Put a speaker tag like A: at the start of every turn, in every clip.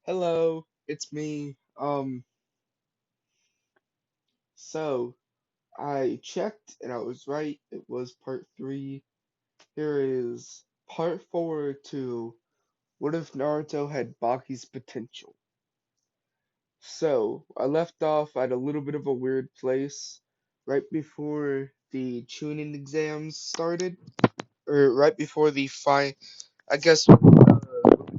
A: Hello, it's me. So I checked and I was right. It was part three. Here is part four to what if Naruto had Baki's potential. So I left off at a little bit of a weird place right before the tuning exams started, or right before I guess what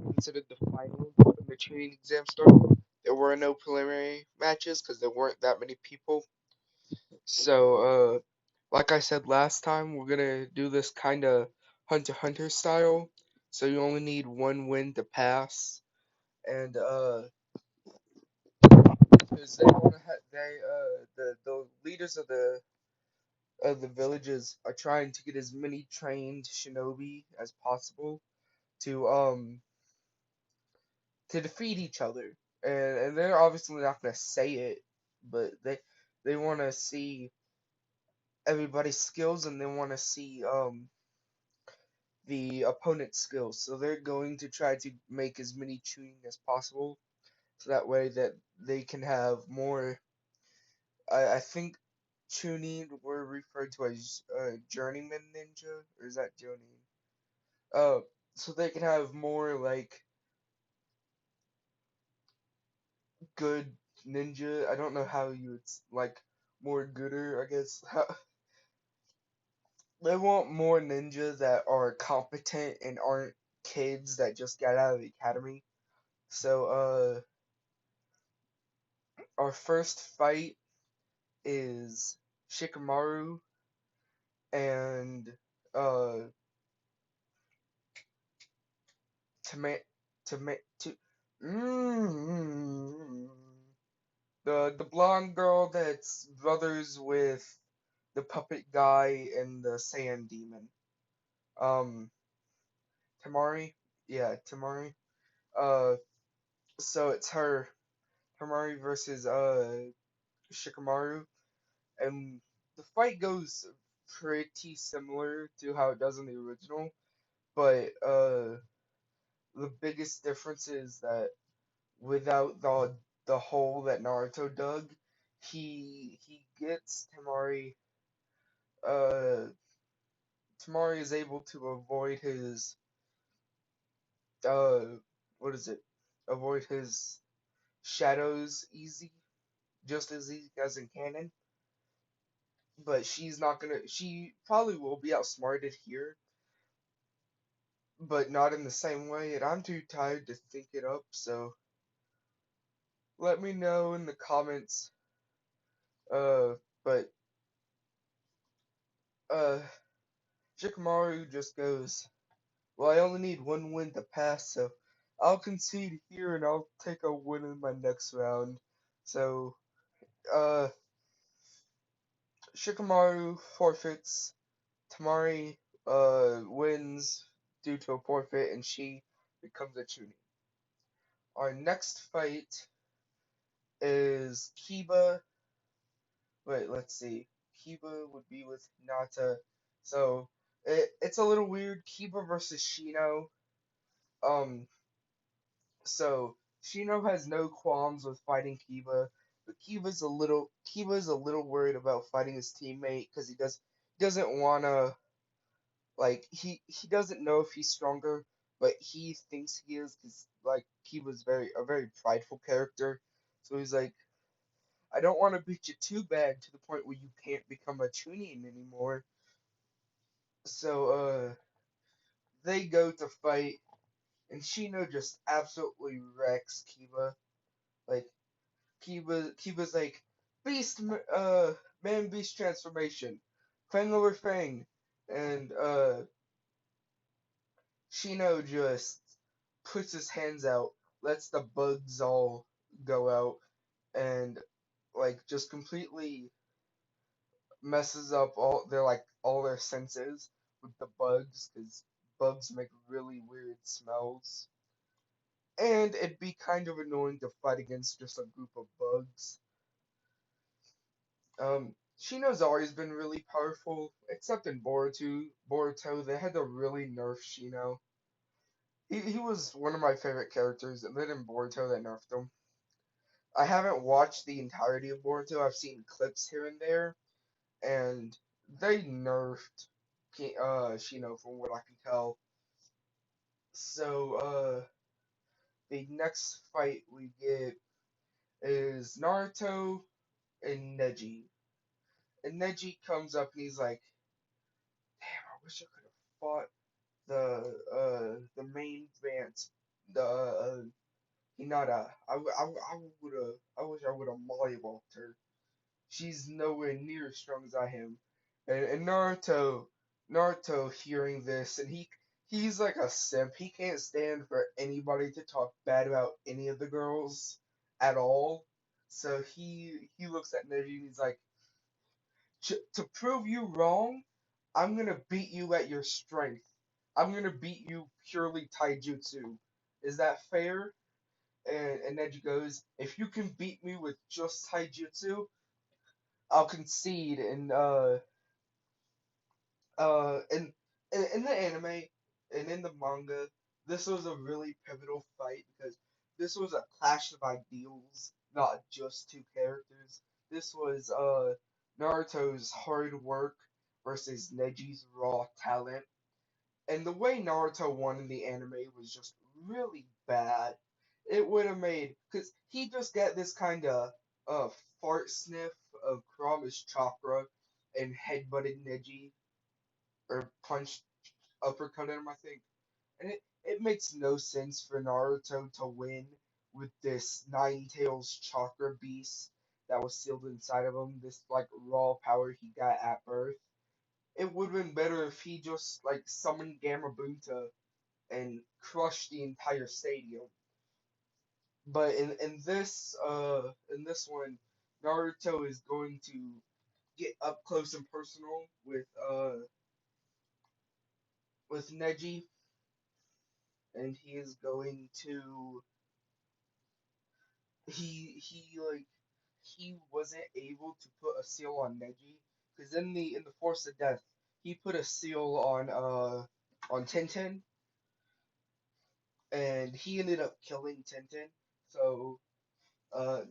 A: we considered the finals when the tuning exam started. There were no preliminary matches because there weren't that many people. So, like I said last time, we're gonna do this kind of Hunter x Hunter style. So you only need one win to pass, and because they want to the leaders of the villages are trying to get as many trained shinobi as possible to um to defeat each other, and they're obviously not gonna say it, but they want to see everybody's skills and they want to see the opponent's skills. So they're going to try to make as many tuning as possible, so that way that they can have more. I think tuning were referred to as journeyman ninja, or is that jonin? Uh, so they can have more like good ninja. I don't know how you would like more gooder. I guess they want more ninja that are competent and aren't kids that just got out of the academy. So our first fight is Shikamaru and uh Tama Tama to mm, the blonde girl that's brothers with the puppet guy and the sand demon. Um Tamari? Yeah, Tamari. Uh so it's her Tamari versus Shikamaru, and the fight goes pretty similar to how it does in the original, but the biggest difference is that without the hole that Naruto dug, he gets uh Tamari is able to avoid his uh what is it? Avoid his shadows easy, just as easy as in canon. But she's not gonna she probably will be outsmarted here, but not in the same way, and I'm too tired to think it up, so let me know in the comments. But uh Shikamaru just goes, well, I only need one win to pass, so I'll concede here and I'll take a win in my next round. So, uh, Shikamaru forfeits, Tamari, wins due to a forfeit, and she becomes a Chunin. Our next fight is Kiba. Wait, let's see. Kiba would be with Hinata. So, it's a little weird. Kiba versus Shino. Um, So Shino has no qualms with fighting Kiba, but Kiba's a little worried about fighting his teammate because he doesn't wanna like he doesn't know if he's stronger, but he thinks he is because like Kiba's very prideful character. So he's like, I don't want to beat you too bad to the point where you can't become a Chunin anymore. So they go to fight, and Shino just absolutely wrecks Kiba. Like Kiba's like beast, man beast transformation, Fang over Fang, and Shino just puts his hands out, lets the bugs all go out, and like just completely messes up all their senses with the bugs because bugs make really weird smells. And it'd be kind of annoying to fight against just a group of bugs. Shino's always been really powerful, except in Boruto. They had to really nerf Shino. he was one of my favorite characters, and then in Boruto they nerfed him. I haven't watched the entirety of Boruto. I've seen clips here and there, and they nerfed Shino from what I can tell. So the next fight we get is Naruto and Neji. And Neji comes up and he's like, "Damn, I wish I could have fought the main Vance, the Hinata. I wish I would have mollywalked her. She's nowhere near as strong as I am." And Naruto hearing this, and he's like a simp. He can't stand for anybody to talk bad about any of the girls at all. So he looks at Neji and he's like, to prove you wrong, I'm gonna beat you at your strength. I'm gonna beat you purely taijutsu. Is that fair?" And Neji goes, "If you can beat me with just taijutsu, I'll concede." In the anime and in the manga, this was a really pivotal fight because this was a clash of ideals, not just two characters. This was Naruto's hard work versus Neji's raw talent. And the way Naruto won in the anime was just really bad. It would have made, because he just got this kind of fart sniff of Kurama's chakra and headbutted Neji, or punched, uppercut him, I think. And it makes no sense for Naruto to win with this Nine Tails chakra beast that was sealed inside of him, this like raw power he got at birth. It would have been better if he just like summoned Gamabunta and crushed the entire stadium. But in this one, Naruto is going to get up close and personal with Neji, and he is going to he he wasn't able to put a seal on Neji because in the Force of Death he put a seal on Tintin, and he ended up killing Tintin. So uh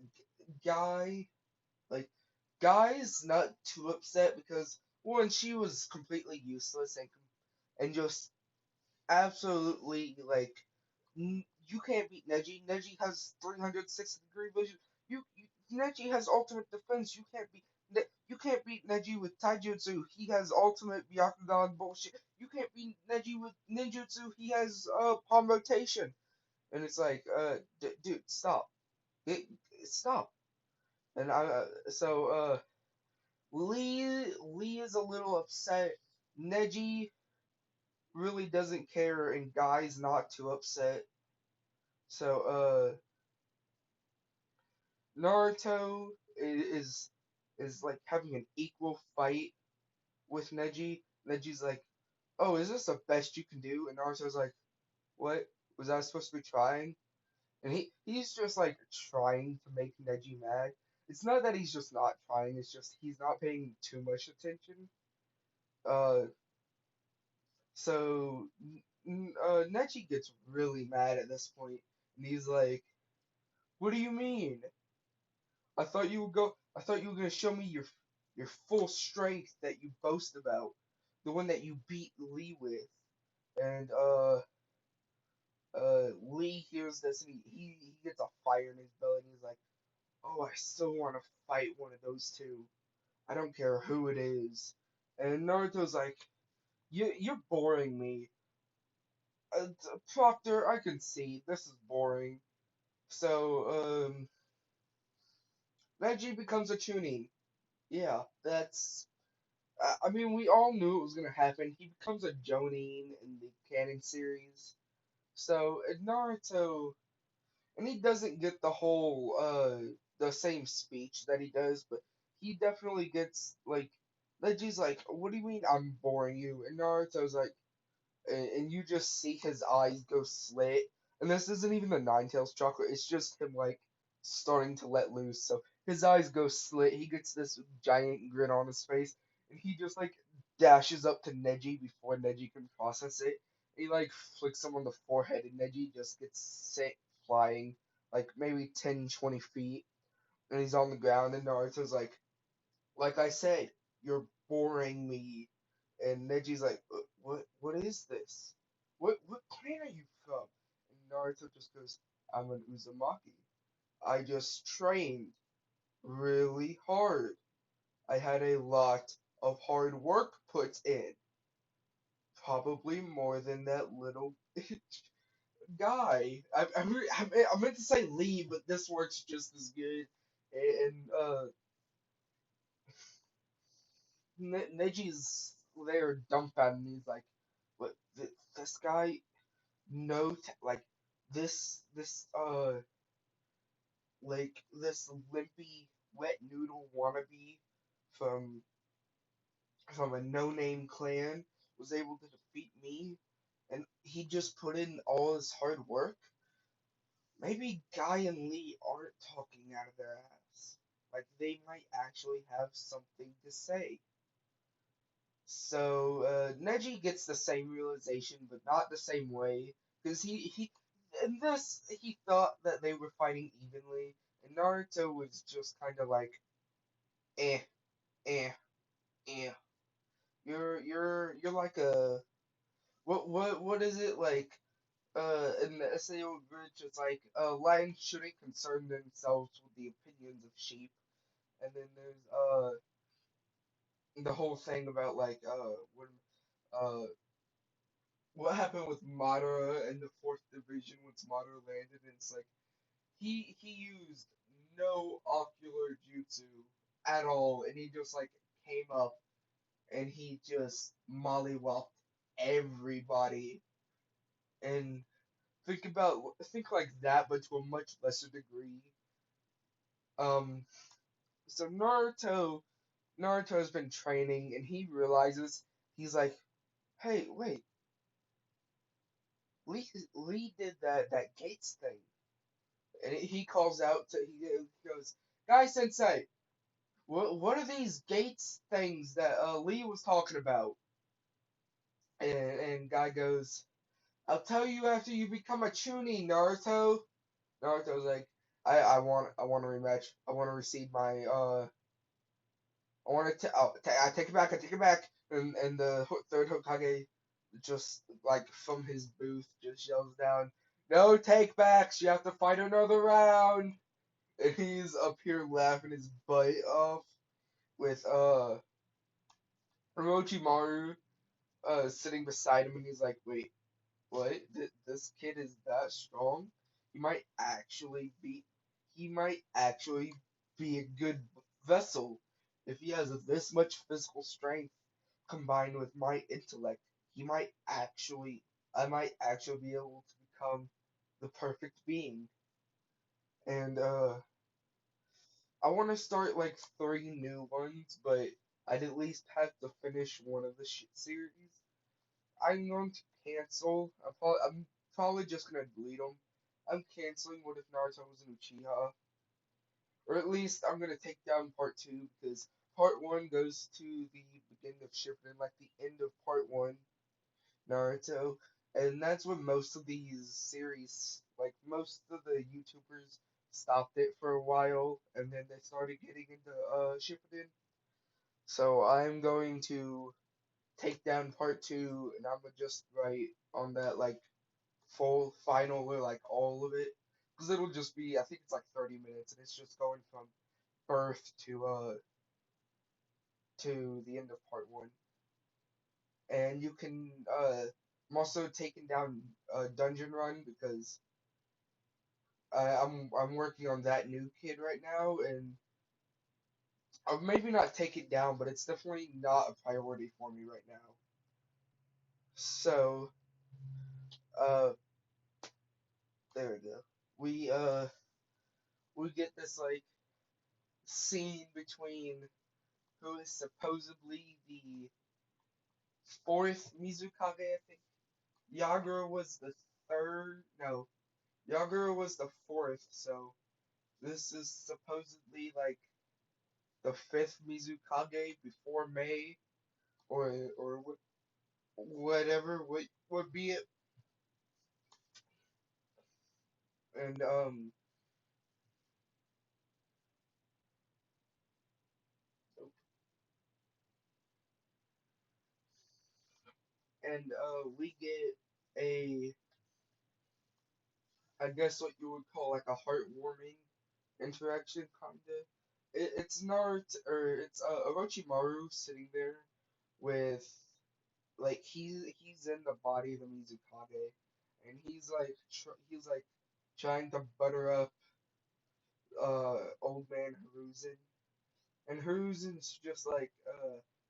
A: guy like guy's not too upset because one, she was completely useless and just absolutely like you can't beat Neji. Neji has 360-degree vision. Neji has ultimate defense. You can't beat Neji with taijutsu. He has ultimate Byakugan bullshit. You can't beat Neji with ninjutsu. He has palm rotation. And it's like dude, stop. It, stop. And Lee is a little upset. Neji really doesn't care, and Guy's not too upset. So Naruto is like having an equal fight with Neji. Neji's like, "Oh, is this the best you can do?" And Naruto's like, "What? Was I supposed to be trying?" And he's just like trying to make Neji mad. It's not that he's just not trying, it's just he's not paying too much attention. Uh so Neji gets really mad at this point, and he's like, "What do you mean? I thought you were gonna show me your full strength that you boast about, the one that you beat Lee with." And Lee hears this, and he gets a fire in his belly, and he's like, "Oh, I still want to fight one of those two. I don't care who it is." And Naruto's like, You're boring me. Proctor, I can see this is boring." So Neji becomes a Chunin. Yeah, that's. I mean, we all knew it was gonna happen. He becomes a Jonin in the canon series. So Naruto, and he doesn't get the same speech that he does, but he definitely gets like Neji's like, "What do you mean I'm boring you?" And Naruto's like, and you just see his eyes go slit. And this isn't even the Nine Tails chakra, it's just him like starting to let loose. So his eyes go slit, he gets this giant grin on his face, and he just like dashes up to Neji before Neji can process it. He like flicks him on the forehead, and Neji just gets sent flying like maybe 10, 20 feet, and he's on the ground. And Naruto's like I said, you're boring me. And Neji's like, what is this? What clan are you from? And Naruto just goes, I'm an Uzumaki. I just trained really hard. I had a lot of hard work put in. Probably more than that little guy. I meant to say Lee, but this works just as good. And Neji's there dumbfounded. And he's like, "What? This guy? No, like this limpy wet noodle wannabe from from a no-name clan was able to defeat me, and he just put in all his hard work. Maybe Guy and Lee aren't talking out of their ass. Like they might actually have something to say." So Neji gets the same realization, but not the same way, because he in this he thought that they were fighting evenly, and Naruto was just kind of like, eh, eh, eh. You're like a what is it like? In the SAO bridge, it's like lions shouldn't concern themselves with the opinions of sheep, and then there's the whole thing about like uh what happened with Madara in the fourth division once Madara landed, and it's like he used no ocular jutsu at all, and he just like came up and he just mollywopped everybody. And think like that, but to a much lesser degree. Um, so Naruto's been training, and he realizes he's like, hey, wait, Lee did that Gates thing, and he calls out to he goes, Guy Sensei, what are these Gates things that Lee was talking about? And Guy goes, I'll tell you after you become a Chunin, Naruto. Naruto's like, I want a rematch. I want to receive my I want to I take it back. I take it back. And the third Hokage just like from his booth just yells down, "No take backs. You have to fight another round." And he's up here laughing his butt off with Orochimaru sitting beside him, and he's like, "Wait, what? This kid is that strong? He might actually be. He might actually be a good vessel if he has this much physical strength combined with my intellect. He might actually. I might actually be able to become the perfect being." And I want to start like 3 new ones, but I'd at least have to finish one of the series. I'm going to cancel. I'm probably just gonna delete them. I'm canceling What If Naruto was an Uchiha, or at least I'm gonna take down part two because part one goes to the beginning of Shippuden, like the end of part one Naruto, and that's when most of these series, like most of the YouTubers, stopped it for a while, and then they started getting into Shippuden. So I'm going to take down part two, and I'm gonna just write on that like full final or like all of it, because it'll just be I think it's like 30 minutes, and it's just going from birth to the end of part one. And you can I'm also taking down Dungeon Run because I'm working on that new kid right now, and I'll maybe not take it down, but it's definitely not a priority for me right now. So uh there we go. We uh we get this like scene between who is supposedly the fourth Mizukage, I think. Yagura was the third. No, Yagura was the fourth. So this is supposedly like the fifth Mizukage before May, or what? whatever would be it, and we get a, I guess what you would call like a heartwarming interaction, kinda. It's Naruto, or it's Orochimaru sitting there with, like, he's in the body of the Mizukage, and he's like trying to butter up old man Hiruzen, and Hiruzen's just like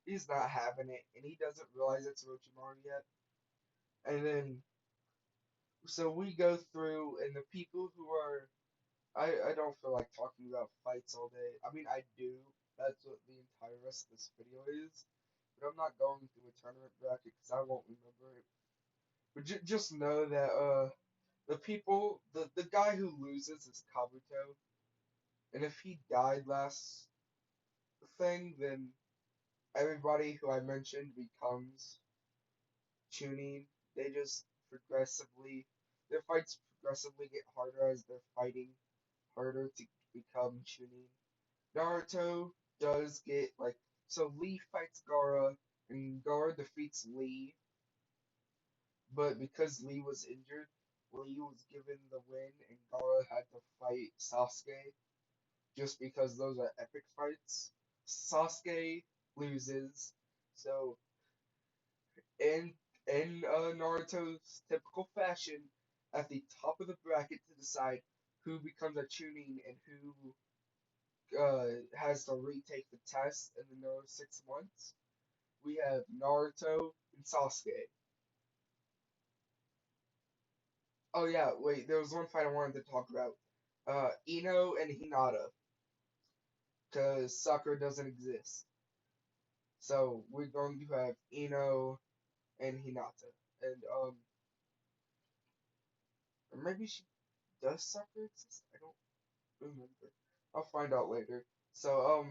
A: he's not having it, and he doesn't realize it's Orochimaru yet, and then so we go through, and the people who are, I don't feel like talking about fights all day. I mean, I do. That's what the entire rest of this video is. But I'm not going through a tournament bracket because I won't remember it. But just know that the guy who loses is Kabuto, and if he died last thing, then everybody who I mentioned becomes Chunin. They just progressively, their fights progressively get harder as they're fighting harder to become Chunin. Naruto does get like, so Lee fights Gaara and Gaara defeats Lee, but because Lee was injured, Lee was given the win and Gaara had to fight Sasuke just because those are epic fights. Sasuke loses, so in Naruto's typical fashion, at the top of the bracket to decide who becomes a Chunin and who has to retake the test in another 6 months. We have Naruto and Sasuke. Oh yeah, wait, there was one fight I wanted to talk about. Ino and Hinata, because Sakura doesn't exist. So we're going to have Ino and Hinata. And or maybe she does Sakura exist? I don't remember. I'll find out later. So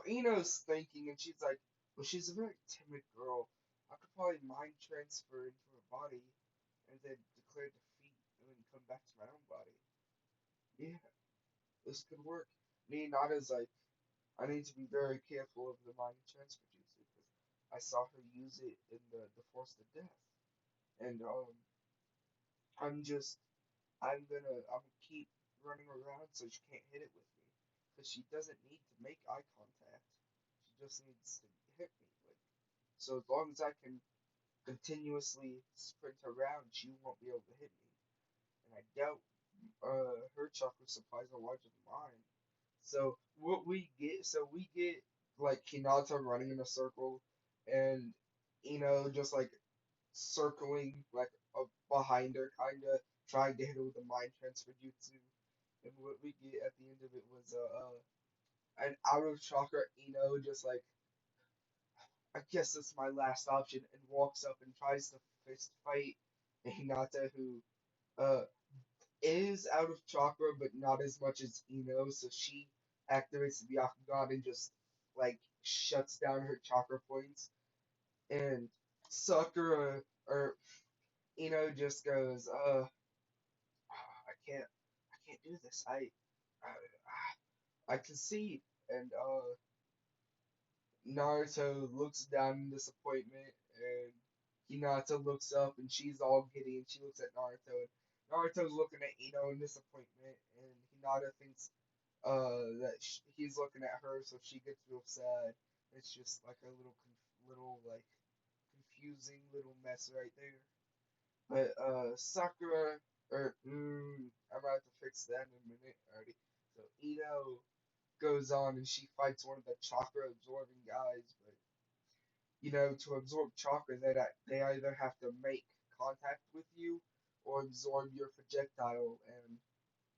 A: Ino's thinking, and she's like, well, she's a very timid girl. I could probably mind transfer into her body and then declare defeat and then come back to my own body. Yeah, this could work. Me, Nada's like, I need to be very careful of the mind transfer jutsu because I saw her use it in the Force to Death, and I'm just, I'm gonna keep running around so she can't hit it with me because she doesn't need to make eye contact. She just needs to hit me. Like, so as long as I can continuously sprint around, she won't be able to hit me. And I doubt her chakra supplies are larger than mine. So we get like Hinata running in a circle, and just like circling like behind her, kinda trying to hit her with a mind transfer jutsu. And what we get at the end of it was an out of chakra just like, I guess that's my last option, and walks up and tries to fist fight Hinata, who uh is out of chakra, but not as much as Ino, so she activates the Byakugan and just like shuts down her chakra points. And Sakura or Ino just goes, I can't do this. I concede. And Naruto looks down in disappointment, and Hinata looks up, and she's all giddy, and she looks at Naruto, and Naruto's looking at Ino in disappointment, and Hinata thinks that he's looking at her, so she gets real sad. It's just like a little like confusing little mess right there. But Sakura, or I'm about to fix that in a minute already. So Ino goes on and she fights one of the chakra absorbing guys, but to absorb chakra, they either have to make contact with you or absorb your projectile, and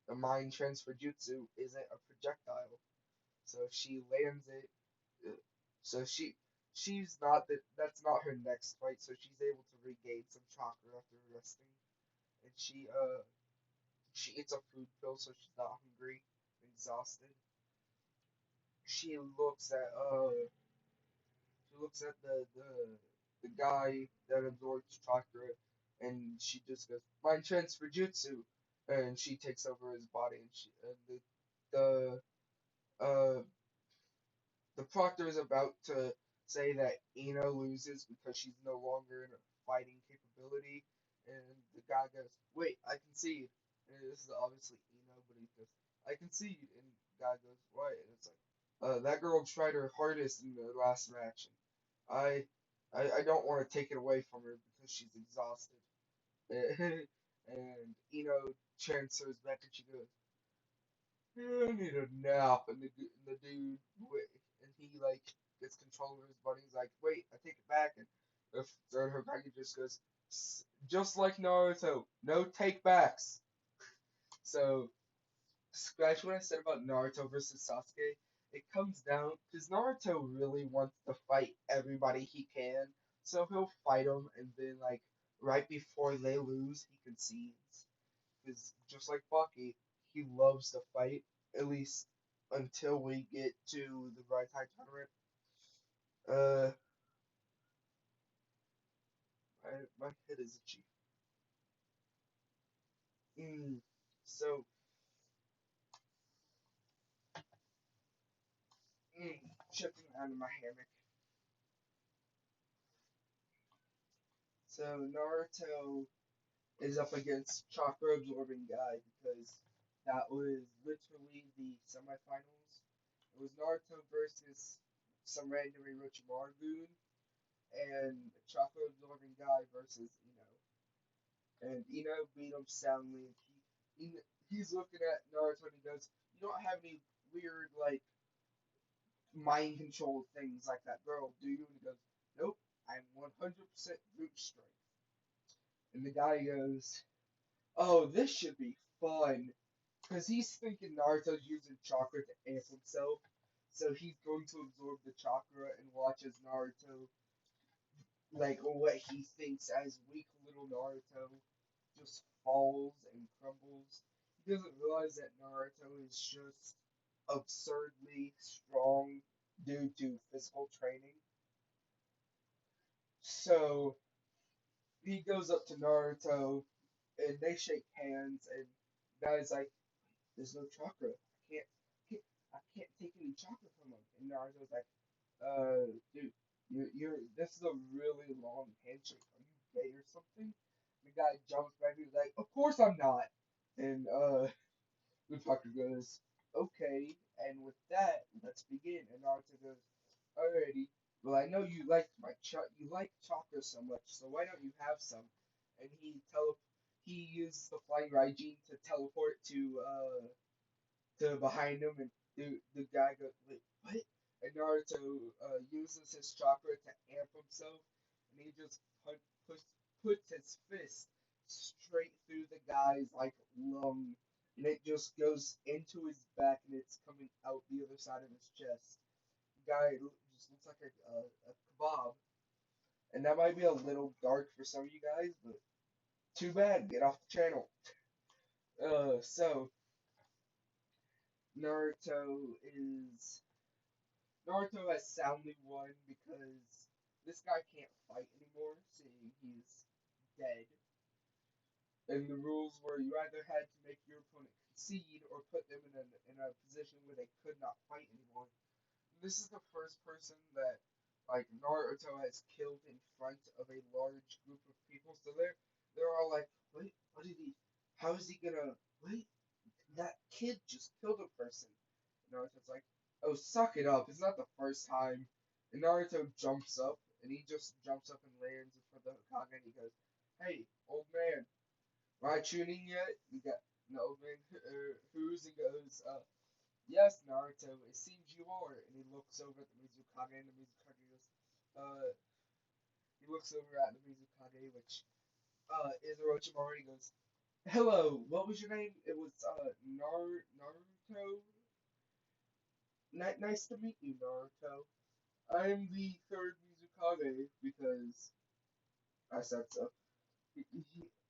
A: the mind transfer jutsu isn't a projectile. So if she lands it, uh, so she's not that's not her next fight, so she's able to regain some chakra after resting, and she eats a food pill so she's not hungry, exhausted. She looks at she looks at the the guy that absorbs chakra, and she just goes mind transfer jutsu, and she takes over his body, and the uh the proctor is about to say that Ino loses because she's no longer in a fighting capability, and the guy goes, "Wait, I concede." And this is obviously Ino, but he goes, "I concede," and the guy goes, "What?" And it's like, that girl tried her hardest in the last match, and I, I don't want to take it away from her because she's exhausted." And Ino transfers back, and she goes, I need a nap, and the dude, and he like gets control of his body. He's like, wait, I take it back, and the third Hokage just goes, just like Naruto, no take backs. So scratch what I said about Naruto versus Sasuke. It comes down because Naruto really wants to fight everybody he can, so he'll fight them, and then like right before they lose, he concedes. Because just like Baki, he loves to fight, at least until we get to the Rai Tai tournament. Uh, my head is itchy. Mm. So, shifting out of my hammock. So Naruto is up against Chakra Absorbing Guy because that was literally the semifinals. It was Naruto versus some random Orochimaru goon and Chakra Absorbing Guy versus and Ino beat him soundly. He he's looking at Naruto and he goes, "You don't have any weird like mind control things like that girl, do you?" And he goes, "Nope, I'm 100% brute strength." And the guy goes, "Oh, this should be fun," because he's thinking Naruto's using chakra to amp himself. So he's going to absorb the chakra and watch as Naruto, like what he thinks as weak little Naruto, just falls and crumbles. He doesn't realize that Naruto is just absurdly strong due to physical training. So he goes up to Naruto and they shake hands and guy's like, "There's no chakra. Can't I can't take any chakra from him." And Naruto's like, dude, you're this is a really long handshake. Are you gay or something?" The guy jumps back and he's like, "Of course I'm not." And the doctor goes, "Okay, and with that, let's begin." And Naruto goes, "Alrighty. Well, I know you like chakra so much, so why don't you have some?" And he uses the flying Raijin to teleport to behind him, and the guy goes, "Wait, what?" And Naruto uses his chakra to amp himself, and he just puts his fist straight through the guy's like lung, and it just goes into his back, and it's coming out the other side of his chest. The guy just looks like a kebab, and that might be a little dark for some of you guys, but too bad. Get off the channel. So Naruto is Naruto has soundly won because this guy can't fight anymore, seeing he's dead. And the rules were you either had to make your opponent concede or put them in a position where they could not fight anymore. This is the first person that like Naruto has killed in front of a large group of people. So they're all like, wait, what did he? How is he gonna? Wait, that kid just killed a person. And Naruto's like, oh, suck it up. It's not the first time. And Naruto jumps up, and he just jumps up and lands in front of the Hokage, and he goes, hey, old man, am I tuning yet? You got the old man who's and goes, yes, Naruto, it seems you are. And he looks over at the Mizukage, and the Mizukage goes, he looks over at the Mizukage, which is Orochimaru, and he goes, hello, what was your name? It was Naruto. Nice to meet you, Naruto. I'm the third Mizukage because I said so.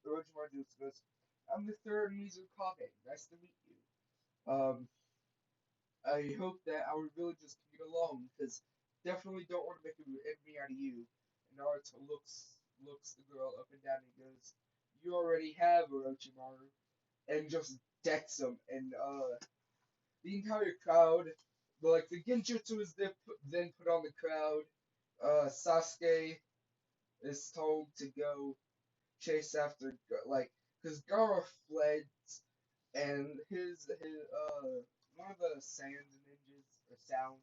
A: Orochimaru just goes, I'm the third Mizukage. Nice to meet you. I hope that our villages can get along because definitely don't want to make an enemy out of you. Naruto looks the girl up and down and goes, "You already have Orochimaru," and just decks him. And the entire crowd, like the genjutsu is then put on the crowd. Sasuke is told to go chase after like because Gaara fled and his one of the sand ninjas or sound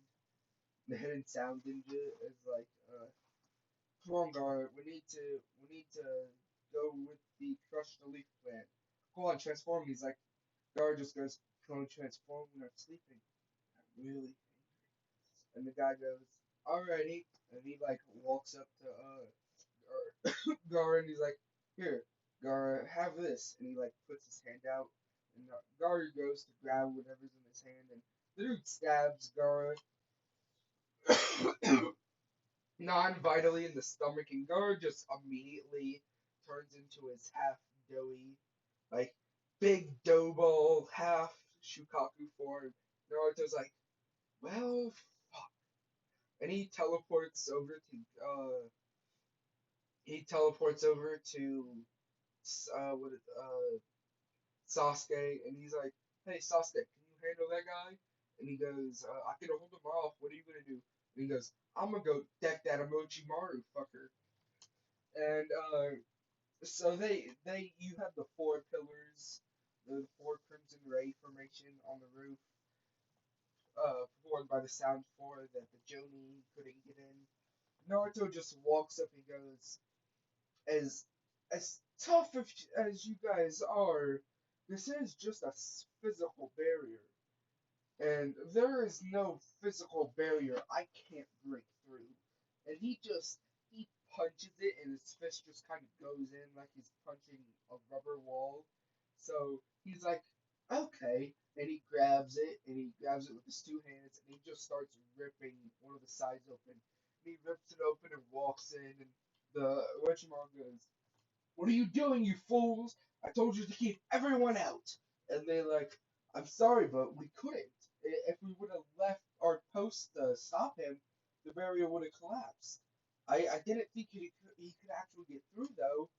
A: the hidden sound ninja is like come on Gaara, we need to go with the crush the leaf plan. Come on, transform. He's like Gaara just goes, "Can we transform when I'm sleeping? I'm really angry." And the guy goes, "Alrighty," and he like walks up to Gar and he's like, "Here, Gar, have this," and he like puts his hand out, and Gar goes to grab whatever's in his hand, and the dude stabs Gar non-vitally in the stomach, and Gar just immediately turns into his half doughy, like big dough ball, half Shukaku form. Naruto's like, "Well, fuck," and he teleports over to what Sasuke, and he's like, "Hey Sasuke, can you handle that guy?" And he goes, "I can hold him off. What are you gonna do?" And he goes, "I'm gonna go deck that Orochimaru fucker." And so they you have the four pillars, the four Crimson Ray formation on the roof, formed by the Sound Four that the Jonin couldn't get in. Naruto just walks up and goes, as as tough as you guys are, this is just a physical barrier, and there is no physical barrier I can't break through. And he punches it, and his fist just kind of goes in like he's punching a rubber wall. So he's like, okay, and he grabs it with his two hands, and he just starts ripping one of the sides open. And he rips it open and walks in, and the Orochimaru goes, "What are you doing, you fools? I told you to keep everyone out." And they like, "I'm sorry, but we couldn't. If we would have left our post to stop him, the barrier would have collapsed. I didn't think he could actually get through though."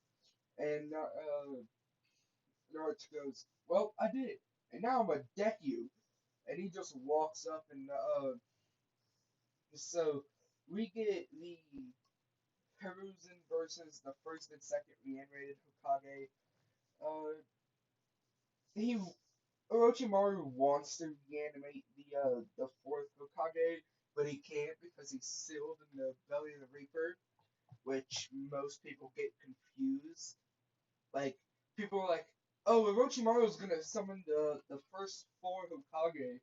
A: And Naruto goes, "Well, I did, and now I'm gonna deck you." And he just walks up, and so we get the Hiruzen versus the first and second reanimated Hokage. Uh, he Orochimaru wants to reanimate the fourth Hokage, but he can't because he's sealed in the belly of the Reaper, which most people get confused. Like people are like, "Oh, Orochimaru's gonna summon the first four Hokage,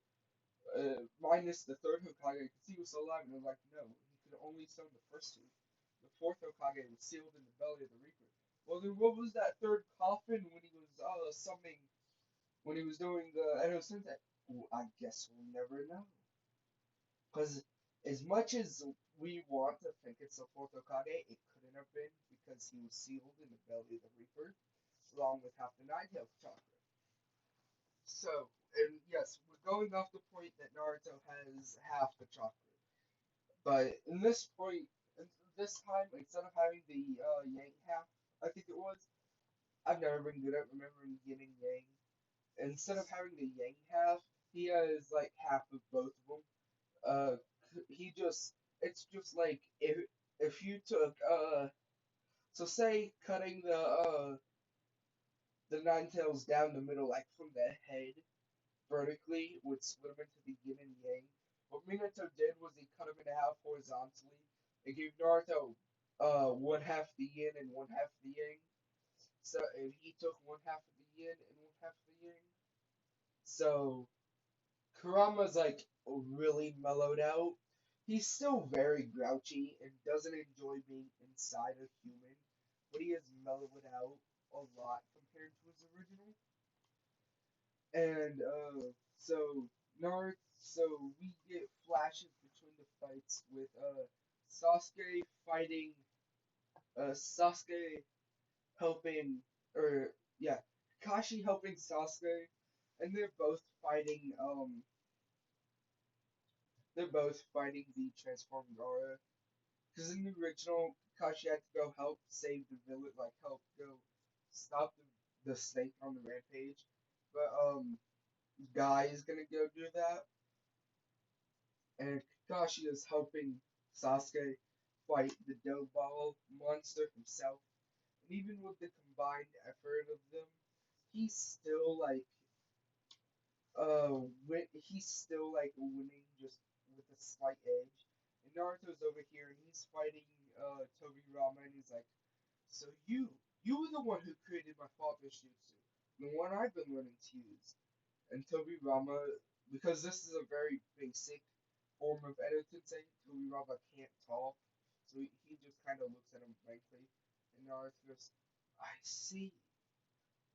A: minus the third Hokage because he was still alive." And I was like, "No, he could only summon the first two. The fourth Hokage was sealed in the belly of the Reaper." Well, then what was that third coffin when he was summoning when he was doing the Edo Sensei? Well, I guess we'll never know. Because as much as we want to think it's a fourth Hokage, it couldn't have been because he was sealed in the belly of the Reaper, along with half the Nine-Tailed chakra. So, and yes, we're going off the point that Naruto has half the chakra. But in this point, this time, instead of having the Yang half, I think it was, I've never been good at remembering Yin and Yang. Instead of having the Yang half, he has like half of both of them. Uh, he just it's just like if you took so say cutting the nine tails down the middle like from the head vertically would split them into the yin and yang. What Minato did was he cut them in half horizontally and gave Naruto one half the yin and one half the yang. So and he took one half of the yin and one half of the yang. So Kurama's like really mellowed out. He's still very grouchy and doesn't enjoy being inside a human, but he has mellowed out a lot compared to his original. And so we get flashes between the fights with Sasuke fighting Sasuke helping or yeah, Kakashi helping Sasuke, and they're both fighting the transformed Gaara. Because in the original, Kakashi had to go help save the village, like help go stop the snake on the rampage. But Guy is gonna go do that, and Kakashi is helping Sasuke fight the dough ball monster himself. And even with the combined effort of them, he's still like he's still like winning just with a slight edge. And Naruto's over here and he's fighting Toby Rama and he's like, so you were the one who created my father's jutsu, the one I've been learning to use. And Toby Rama, because this is a very basic form of Edo Tensei, Toby Rama can't talk, so he just kind of looks at him blankly. And Naruto goes, I see.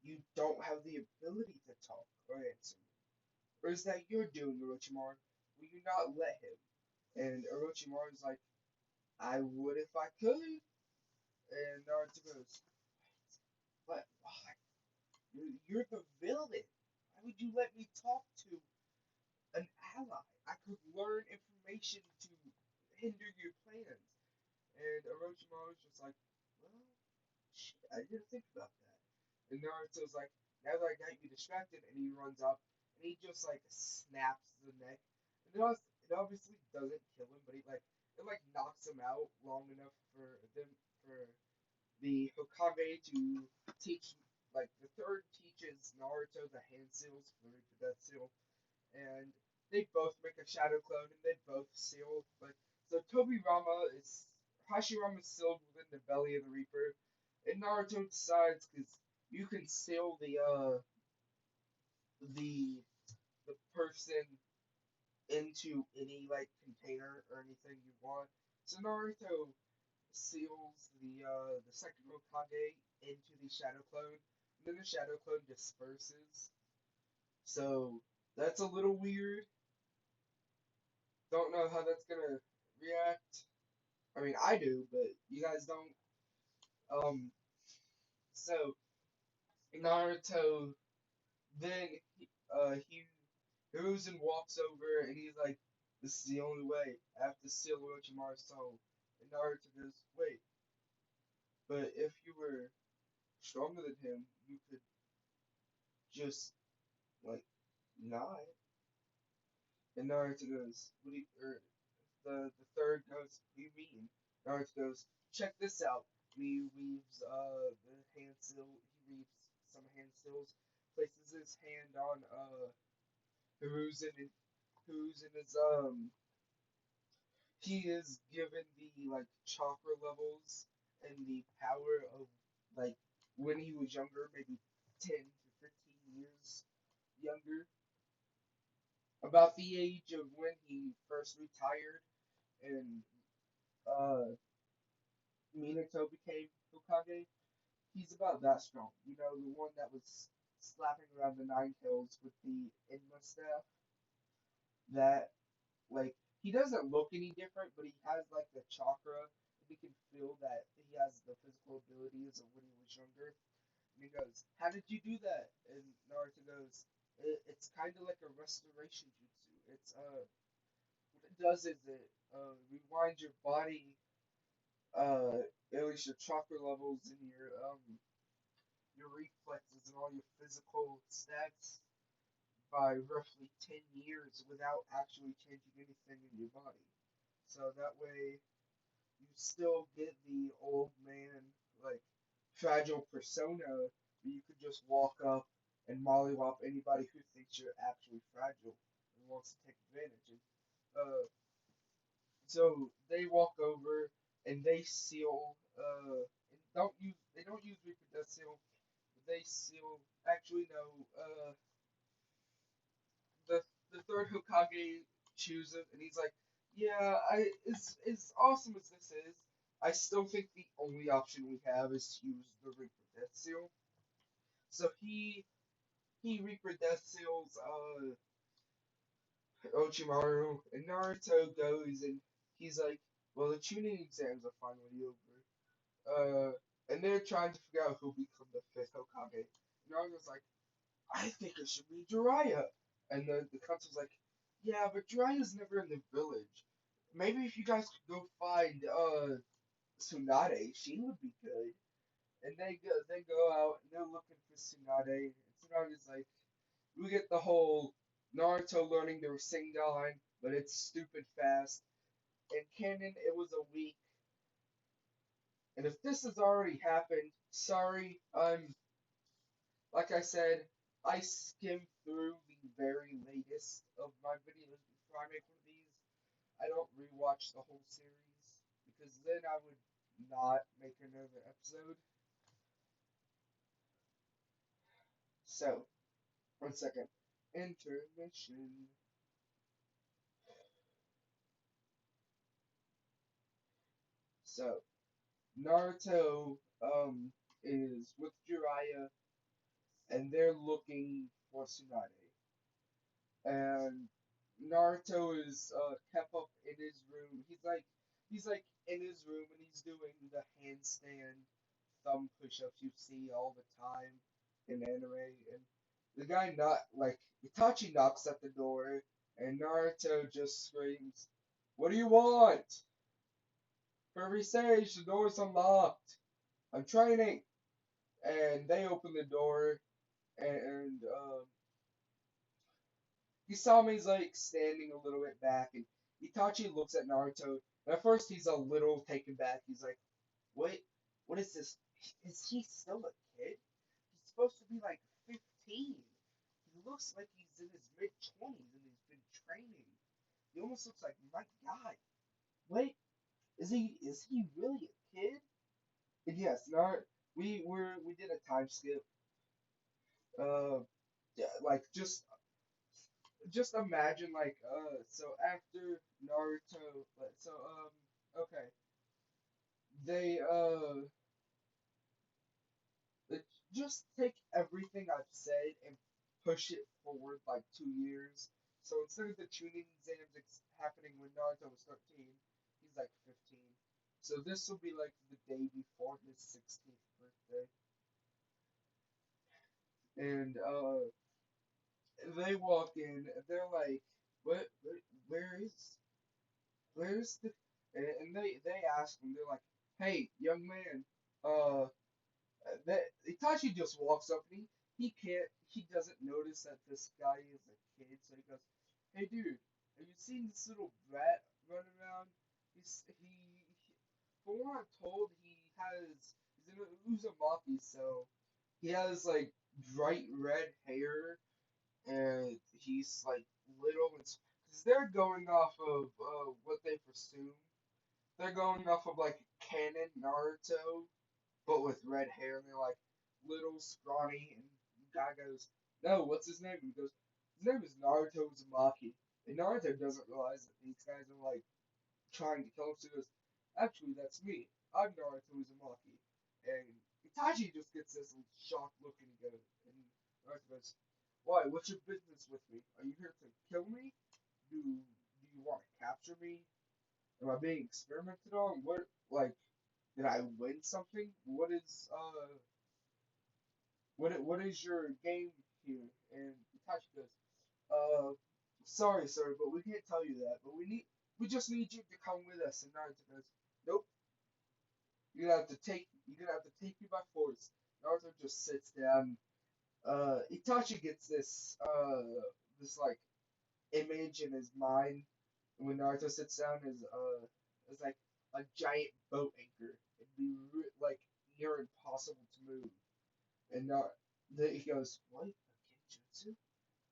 A: You don't have the ability to talk or answer me. Or is that you're doing, Orochimaru? Will you not let him? And Orochimaru's like, I would if I could. And Naruto goes, but why? You're the villain. Why would you let me talk to an ally? I could learn information to hinder your plans. And Orochimaru's just like, well, shit, I didn't think about that. And Naruto's like, now that I got you distracted, and he runs up and he just like snaps the neck. And it obviously doesn't kill him, but it like knocks him out long enough for them for the Hokage to teach like the third teaches Naruto the hand seals for the Reaper Death Seal, and they both make a shadow clone and they both seal. But so Toby Rama is Hashirama is sealed within the belly of the Reaper, and Naruto decides because you can seal the the person into any like container or anything you want. So Naruto seals the second Hokage into the shadow clone, and then the shadow clone disperses. So that's a little weird. Don't know how that's gonna react. I mean, I do, but you guys don't. Um, so Naruto then he Hiruzen walks over and he's like, "This is the only way. I have to seal Orochimaru's soul." And Naruto goes, "Wait, but if you were stronger than him, you could just like not." And Naruto goes, "What do you?" Or the third goes, "What do you mean?" Naruto goes, "Check this out." And he weaves the hand seal. He weaves some hand seals, places his hand on Hiruzen, and Hiruzen is he is given the like chakra levels and the power of like when he was younger, maybe 10 to 15 years younger, about the age of when he first retired and uh Minato became Hokage. He's about that strong. You know, the one that was slapping around the Nine Hills with the Enma staff. That like he doesn't look any different, but he has like the chakra. And he can feel that he has the physical abilities of when he was younger. And he goes, "How did you do that?" And Naruto goes, "It's kind of like a restoration jutsu. It's what it does is it rewinds your body, at least your chakra levels and your reflexes and all your physical stats by roughly 10 years without actually changing anything in your body. So that way you still get the old man, like, fragile persona, but you could just walk up and mollywop anybody who thinks you're actually fragile and wants to take advantage. And, so they walk over and they seal, and they don't use Reaper Death Seal, but they seal, actually no, the the third Hokage chooses, and he's like, "Yeah, I as awesome as this is, I still think the only option we have is to use the Reaper Death Seal." So he Reaper Death Seals Orochimaru, and Naruto goes and he's like, "Well, the tuning exams are finally over." And they're trying to figure out who'll become the fifth Hokage. And Naruto's like, I think it should be Jiraiya. And the council's like, yeah, but Jiraiya's never in the village. Maybe if you guys could go find Tsunade, she would be good. And they go out and they're looking for Tsunade. And Tsunade's like, we get the whole Naruto learning the Rasengan, but it's stupid fast. And canon, it was a week. And if this has already happened, sorry, like I said, I skim through the very latest of my videos before I make one of these. I don't rewatch the whole series because then I would not make another episode. So, one second. Intermission. So, Naruto is with Jiraiya and they're looking for Tsunade. And Naruto is kept up in his room. He's like in his room and he's doing the handstand thumb push-ups you see all the time in anime. And the guy not like Itachi knocks at the door and Naruto just screams, "What do you want?" Hurry, Sage, the door's unlocked. I'm training. And they open the door and Isami's like standing a little bit back, and Itachi looks at Naruto. And at first, he's a little taken back. He's like, "What? What is this? Is he still a kid? He's supposed to be like 15. He looks like he's in his mid-20s and he's been training. He almost looks like my guy. Wait, is he really a kid?" And yes, we did a time skip. Yeah, like just imagine like so after Naruto okay they they just take everything I've said and push it forward like 2 years. So instead of the tuning exams happening when Naruto was 13, he's like 15. So this will be like the day before his 16th birthday. And they walk in and they're like, what where is where's the and they ask him, they're like, "Hey, young man, uh, that Itachi just walks up and he doesn't notice that this guy is a kid, so he goes, "Hey, dude, have you seen this little brat running around? He from what I'm told, he's an Uzumaki, so he has like bright red hair and he's like little and because they're going off of what they presume. They're going off of like canon Naruto, but with red hair, and they're like little, scrawny, and the guy goes, "No, what's his name?" And he goes, "His name is Naruto Uzumaki." And Naruto doesn't realize that these guys are like trying to kill him, so he goes, "Actually, that's me. I'm Naruto Uzumaki." And Itachi just gets this shocked look, and he goes, and Naruto goes, "Why? What's your business with me? Are you here to kill me? Do you want to capture me? Am I being experimented on? What like did I win something? What is your game here?" And Itachi goes, "Uh, sorry, sir, but we can't tell you that. But we just need you to come with us." And Naruto goes, "Nope, you're gonna have to take me by force." Naruto just sits down. Itachi gets this like image in his mind when Naruto sits down is like a giant boat anchor. It'd be like near impossible to move. And then he goes, "What? A genjutsu?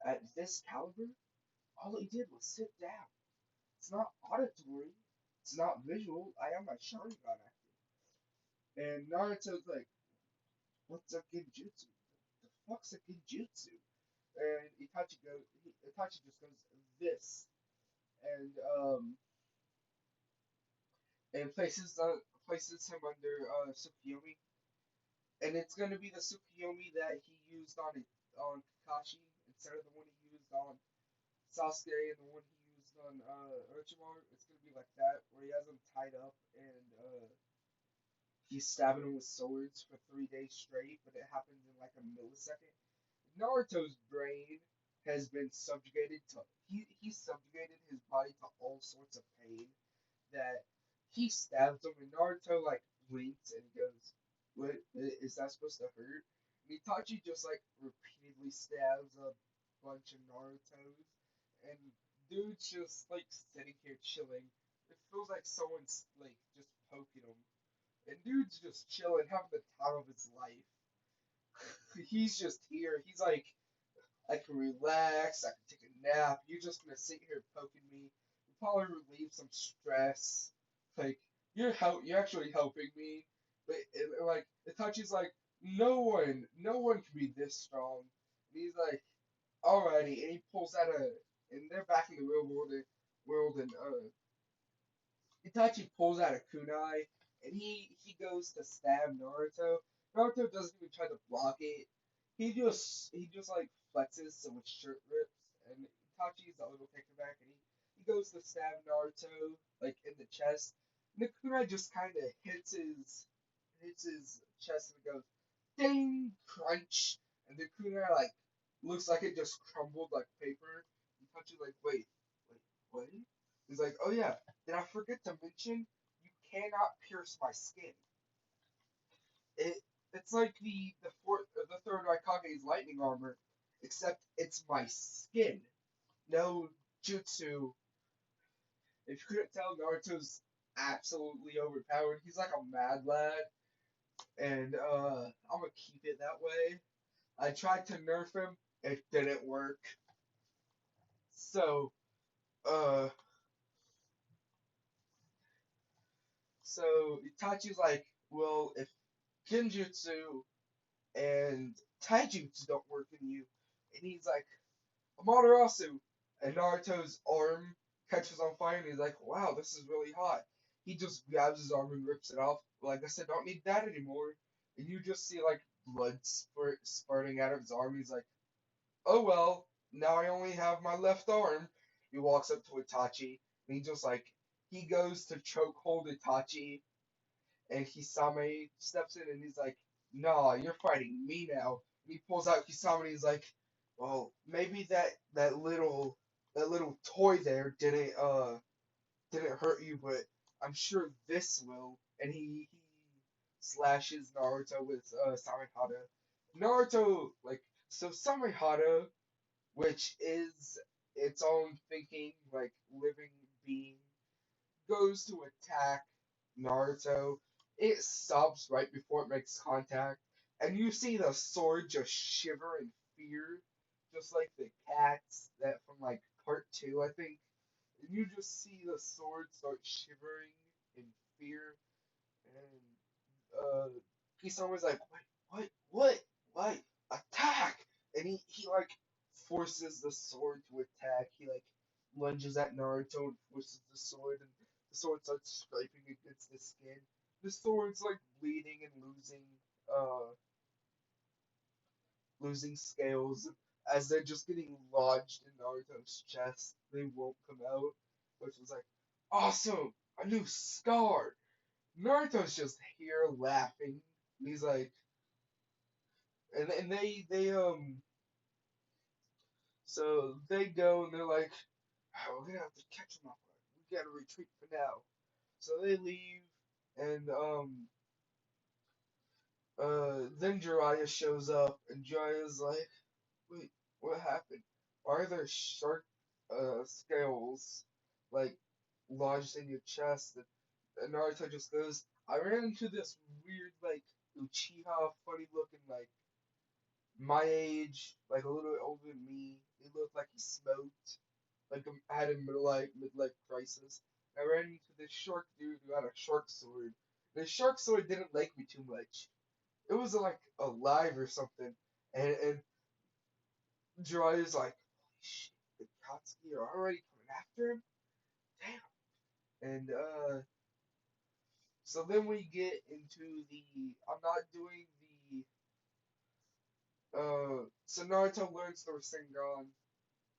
A: At this caliber? All he did was sit down. It's not auditory. It's not visual. I have my Sharingan active." And Naruto's like, "What's a genjutsu? The fuck's a genjutsu?" And Itachi just goes, "This." And places him under Tsukiyomi, and it's gonna be the Tsukiyomi that he used on Kakashi instead of the one he used on Sasuke and the one he used on Orochimaru. It's gonna be like that, where he has him tied up and he's stabbing him with swords for 3 days straight, but it happens in like a millisecond. Naruto's brain has been subjugated to he subjugated his body to all sorts of pain that he stabs him, and Naruto like blinks and goes, "What is that supposed to hurt?" And Itachi just like repeatedly stabs a bunch of Naruto's, and dude's just like sitting here chilling. It feels like someone's like just poking him, and dude's just chilling, having the time of his life. He's just here. He's like, I can relax. I can take a nap. You're just gonna sit here poking me. You probably relieve some stress. Like you're actually helping me. But like Itachi's like, no one can be this strong. And he's like, alrighty. And he pulls out and they're back in the real world, and Itachi pulls out a kunai, and he goes to stab Naruto. Naruto doesn't even try to block it. He just like flexes so his shirt rips, and Itachi's a little taken back, and he goes to stab Naruto like in the chest. And the kunai just kind of hits his chest, and it goes ding crunch, and the kunai like looks like it just crumbled like paper. Itachi's like, wait, what? He's like, oh yeah, did I forget to mention you cannot pierce my skin? It it's like the third Raikage's lightning armor, except it's my skin. No jutsu. If you couldn't tell, Naruto's absolutely overpowered. He's like a mad lad, and I'm gonna keep it that way. I tried to nerf him, it didn't work. So uh so Itachi's like, well, if Genjutsu and taijutsu don't work in you. And he's like, Amaterasu! And Naruto's arm catches on fire, and he's like, wow, this is really hot. He just grabs his arm and rips it off. Like I said, don't need that anymore. And you just see like blood spurting out of his arm. He's like, oh well, now I only have my left arm. He walks up to Itachi, and he just like, he goes to choke hold Itachi, and Hisame steps in and he's like, "Nah, you're fighting me now." And he pulls out Hisame and he's like, "Well, maybe that little toy there didn't hurt you, but I'm sure this will." And he slashes Naruto with Samehada. Naruto like so Samehada, which is its own thinking like living being goes to attack Naruto, it stops right before it makes contact, and you see the sword just shiver in fear, just like the cats that from like part 2, I think. And you just see the sword start shivering in fear, and he's always like, wait, what, attack! And he like forces the sword to attack. He like lunges at Naruto and forces the sword, and the sword starts scraping against the skin. The sword's like bleeding and uh losing scales as they're just getting lodged in Naruto's chest. They won't come out, which was like awesome, a new scar. Naruto's just here laughing. And he's like, and so they go and they're like, oh, we're gonna have to catch him off guard. We gotta retreat for now. So they leave, and then Jiraiya shows up, and Jiraiya's like, wait, what happened? Why are there shark scales like lodged in your chest? And Naruto just goes, I ran into this weird like Uchiha funny looking like my age, like a little bit older than me. He looked like he smoked, like had a midlife crisis. I ran into this shark dude who had a shark sword. The shark sword didn't like me too much. It was like alive or something. And Jiraiya's like, holy shit, the Katsuki are already coming after him? Damn. And so then we get into the I'm not doing so Naruto learns the Rasengan.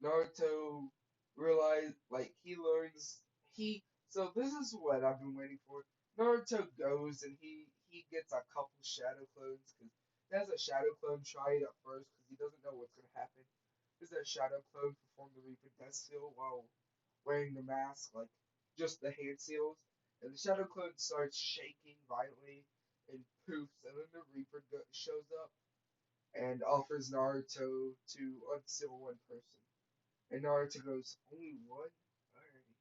A: Naruto realized like he learns he so this is what I've been waiting for. Naruto goes and he gets a couple shadow clones because he has a shadow clone try it at first because he doesn't know what's gonna happen. Does that shadow clone perform the Reaper Death Seal while wearing the mask, like just the hand seals? And the Shadow Clone starts shaking violently and poofs, and then the Reaper shows up and offers Naruto to unseal one person. And Naruto goes, only one? Alright.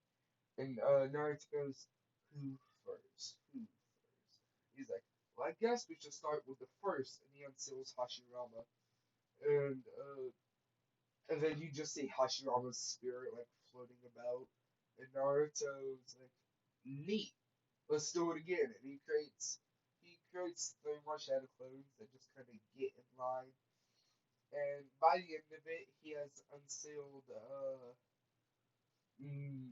A: And Naruto goes, who first? Who first? He's like, well, I guess we should start with the first. And he unseals Hashirama. And then you just see Hashirama's spirit like floating about. And Naruto's like, neat. Let's do it again. And he creates three more shadow clones that just kind of get in line. And by the end of it, he has unsealed mm,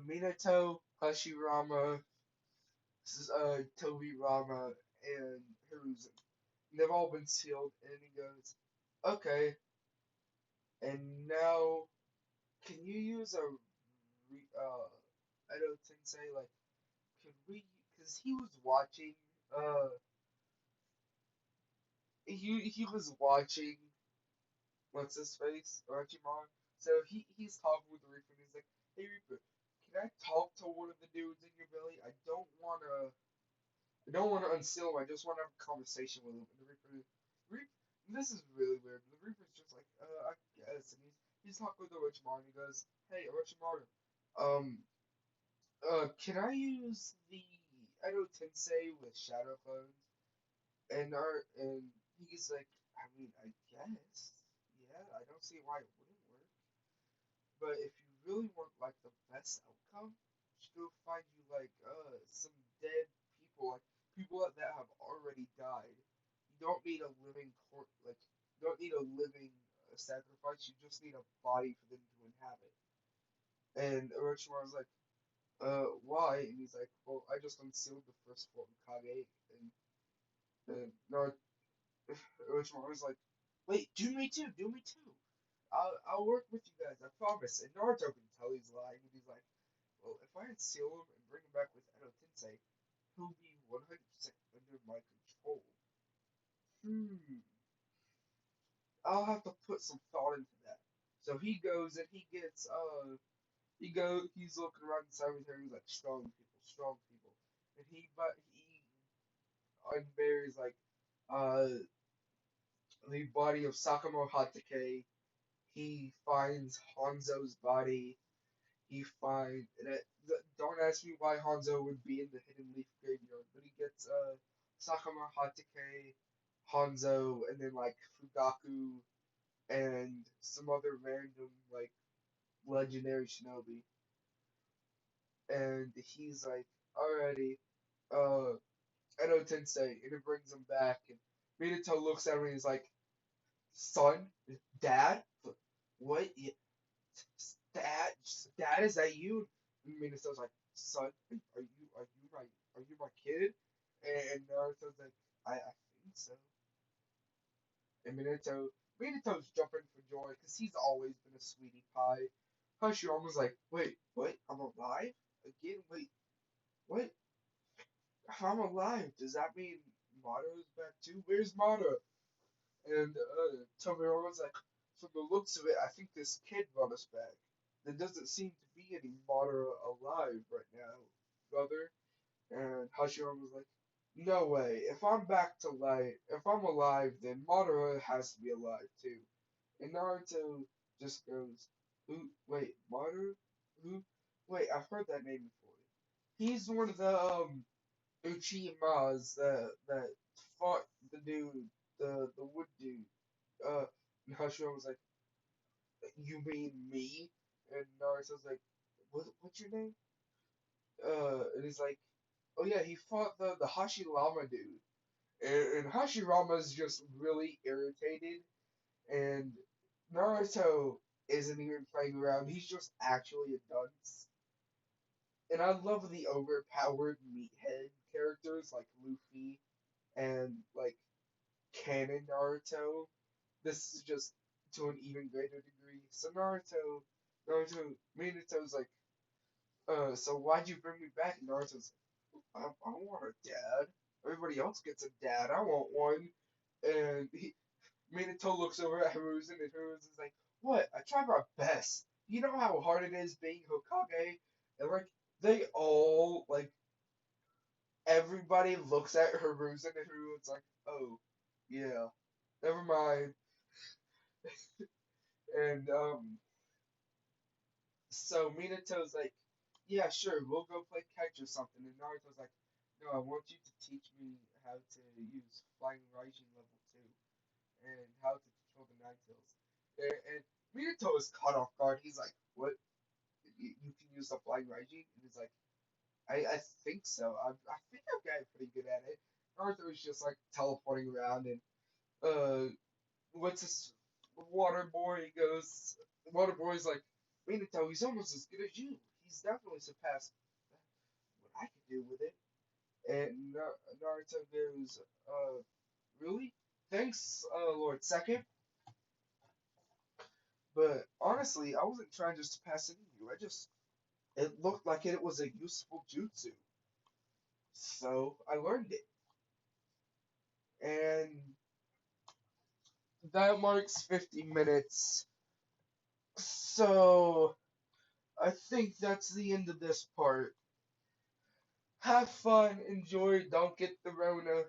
A: Minato, Hashirama, Toby Rama, and Hiruzen. They've all been sealed, and he goes, okay, and now can you use a Edo Tensei, like, could we, because he was watching, uh, he was watching, what's his face, Orochimaru, so he's talking with the Reaper, and he's like, hey Reaper, can I talk to one of the dudes in your belly? I don't want to unseal him. I just want to have a conversation with him. And the Reaper, this is really weird. The Reaper's just like, I guess. And he's talking with Orochimaru, and he goes, hey, Orochimaru, um, can I use the Edo Tensei with Shadow Clones? And he's like, I mean, I guess. Yeah, I don't see why it wouldn't work. But if you really want like the best outcome, just go find you like some dead people, like people that have already died. You don't need a living you don't need a living sacrifice. You just need a body for them to inhabit. And Orochimaru's like, why? And he's like, well, I just unsealed the first form Kage, and Naruto, Orochimaru's like, wait, do me too, do me too. I'll work with you guys, I promise. And Naruto can tell he's lying, and he's like, well, if I unseal him and bring him back with Edo Tensei, he'll be 100% under my control. Hmm. I'll have to put some thought into that. So he goes and he gets he's looking around inside everything. He's like strong people, and he unburies like uh the body of Sakamo Hatake. He finds Hanzo's body. He finds don't ask me why Hanzo would be in the Hidden Leaf graveyard, but he gets Sakamo Hatake, Hanzo, and then like Fugaku and some other random like legendary shinobi. And he's like, alrighty, uh, Edo Tensei, and it brings him back. And Minato looks at him and he's like, son, dad, what? Dad, dad, is that you? And Minato's like, son, are you my kid? And Naruto's like, I think so. And Minato's jumping for joy because he's always been a sweetie pie. Hashirama's like, wait, what? I'm alive again? Wait, what? If I'm alive, does that mean Madara's back too? Where's Madara? And Tobira's like, from the looks of it, I think this kid brought us back. There doesn't seem to be any Madara alive right now, brother. And Hashirama was like, no way. If I'm back to life, if I'm alive, then Madara has to be alive too. And Naruto just goes, who? Wait, Madara? Who? Wait, I've heard that name before. He's one of the Uchihamas that fought the dude, the wood dude. And Hashirama was like, you mean me? And Naruto's like, what's your name? And he's like, oh yeah, he fought the Hashirama dude. And Hashirama's just really irritated, and Naruto isn't even playing around. He's just actually a dunce. And I love the overpowered meathead characters like Luffy and like canon Naruto. This is just to an even greater degree. So Minato's like, so why'd you bring me back? And Naruto's like, I want a dad. Everybody else gets a dad. I want one. And Minato looks over at Hiruzen, and Hiruzen's like, what? I tried my best. You know how hard it is being Hokage? And like, they all, like, everybody looks at Haruzen and Haruzen's like, oh, yeah, never mind. And so Minato's like, yeah, sure, we'll go play catch or something. And Naruto's like, no, I want you to teach me how to use Flying Raijin level 2 and how to control the Nine Tails. And Minato is caught off guard. He's like, what? You can use the Flying Raijin? And he's like, I think so. I think I'm getting pretty good at it. Naruto is just like teleporting around and what's his water boy? He goes, the water boy's like, Minato, he's almost as good as you. He's definitely surpassed what I could do with it. And Naruto goes, really? Thanks, Lord Second. But honestly, I wasn't trying just to pass it to you. It looked like it was a useful jutsu. So I learned it. And that marks 50 minutes. So I think that's the end of this part. Have fun, enjoy, don't get the Rona.